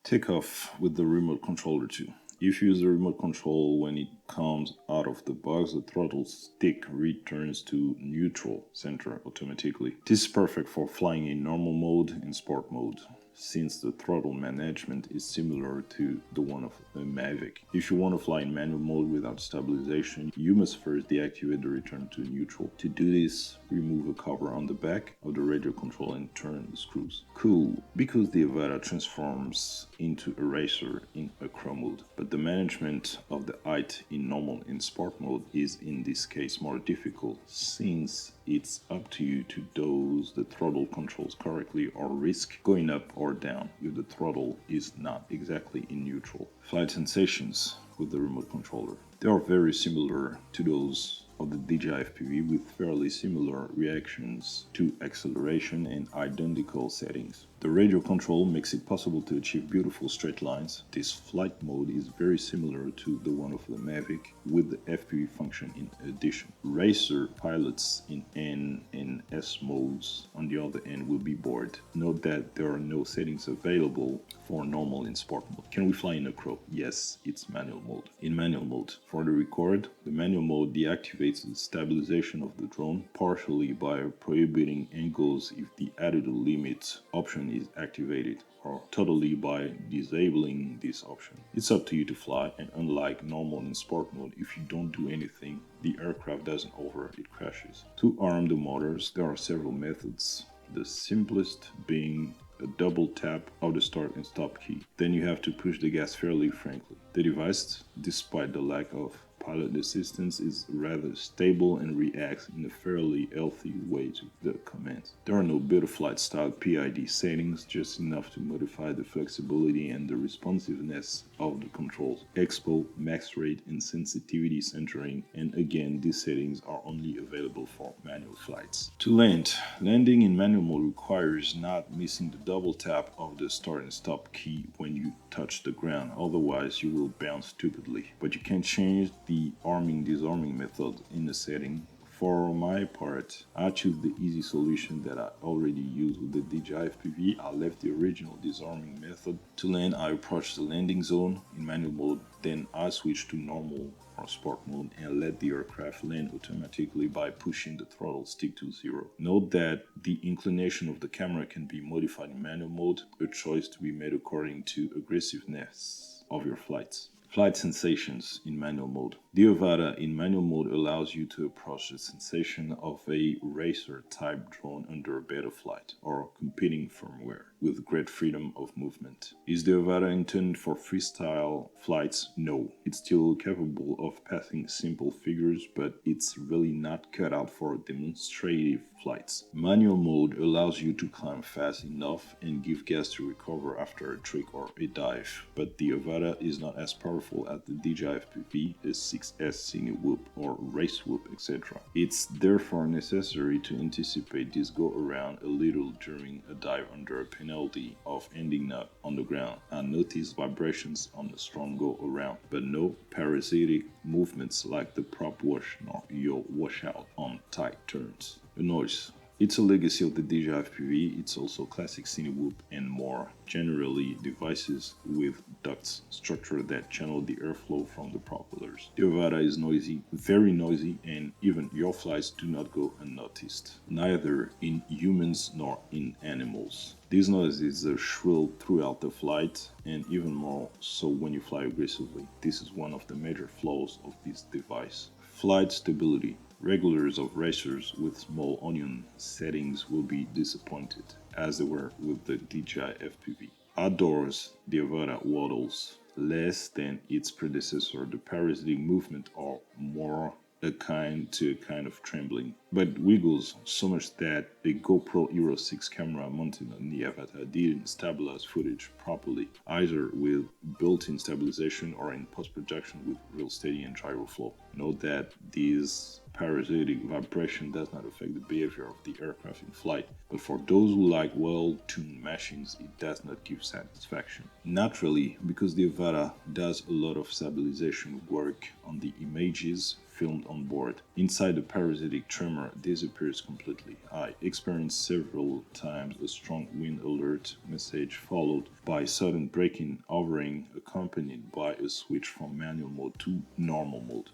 Take off with the remote controller too. If you use the remote control when it comes out of the box, the throttle stick returns to neutral center automatically. This is perfect for flying in normal mode and sport mode, since the throttle management is similar to the one of a Mavic. If you want to fly in manual mode without stabilization, you must first deactivate the return to neutral. To do this, remove a cover on the back of the radio control and turn the screws. Cool, because the Avata transforms into a racer in Acro mode, but the management of the height in normal and sport mode is in this case more difficult, since it's up to you to dose the throttle controls correctly or risk going up or down if the throttle is not exactly in neutral. Flight sensations with the remote controller. They are very similar to those of the DJI FPV, with fairly similar reactions to acceleration and identical settings. The radio control makes it possible to achieve beautiful straight lines. This flight mode is very similar to the one of the Mavic, with the FPV function in addition. Racer pilots in N and S modes, on the other end, will be bored. Note that there are no settings available for normal and sport mode. Can we fly in Acro? Yes, it's manual mode. In manual mode, for the record, the manual mode deactivates the stabilization of the drone partially by prohibiting angles if the attitude limit option is activated, or totally by disabling this option. It's up to you to fly, and unlike normal and sport mode, if you don't do anything, the aircraft doesn't hover, it crashes. To arm the motors, there are several methods, the simplest being a double tap of the start and stop key. Then you have to push the gas fairly frankly. The device, despite the lack of pilot assistance, is rather stable and reacts in a fairly healthy way to the commands. There are no Betaflight style PID settings, just enough to modify the flexibility and the responsiveness of the controls. Expo, max rate, and sensitivity centering, and again, these settings are only available for manual flights. To land, landing in manual mode requires not missing the double tap of the start and stop key when you touch the ground, otherwise you will bounce stupidly. But you can change the arming disarming method in the setting. For my part, I choose the easy solution that I already use with the DJI FPV. I left the original disarming method. To land, I approach the landing zone in manual mode, then I switch to normal or sport mode and let the aircraft land automatically by pushing the throttle stick to 0. Note that the inclination of the camera can be modified in manual mode, a choice to be made according to aggressiveness of your flights. Flight sensations in manual mode. The Avata in manual mode allows you to approach the sensation of a racer type drone under a beta flight or competing firmware with great freedom of movement. Is the Avata intended for freestyle flights? No. It's still capable of passing simple figures, but it's really not cut out for demonstrative flights. Manual mode allows you to climb fast enough and give gas to recover after a trick or a dive, but the Avata is not as powerful as the DJI FPV, a 6S Cine Whoop or Race Whoop, etc. It's therefore necessary to anticipate this go around a little during a dive under a penalty of ending up on the ground. I notice vibrations on the strong go around, but no parasitic movements like the prop wash nor yaw washout on tight turns. A noise. It's a legacy of the DJI FPV. It's also classic Cine Whoop and more generally devices with ducts structure that channel the airflow from the propellers. The Avata is noisy, very noisy, and even your flights do not go unnoticed, neither in humans nor in animals. This noise is shrill throughout the flight, and even more so when you fly aggressively. This is one of the major flaws of this device. Flight stability. Regulars of racers with small onion settings will be disappointed, as they were with the DJI FPV. Outdoors, the Avata waddles less than its predecessor. The parasitic movement are more akin to a kind of trembling, but wiggles so much that a GoPro Hero 6 camera mounted on the Avata didn't stabilize footage properly, either with built-in stabilization or in post-production with real steady and gyro flow. Note that this parasitic vibration does not affect the behavior of the aircraft in flight, but for those who like well-tuned machines, it does not give satisfaction. Naturally, because the Avata does a lot of stabilization work on the images, filmed on board. Inside, the parasitic tremor disappears completely. I experienced several times a strong wind alert message followed by sudden braking, hovering, accompanied by a switch from manual mode to normal mode.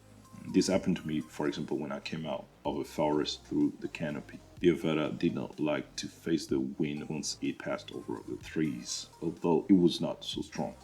This happened to me, for example, when I came out of a forest through the canopy. The Avata did not like to face the wind once it passed over the trees, although it was not so strong.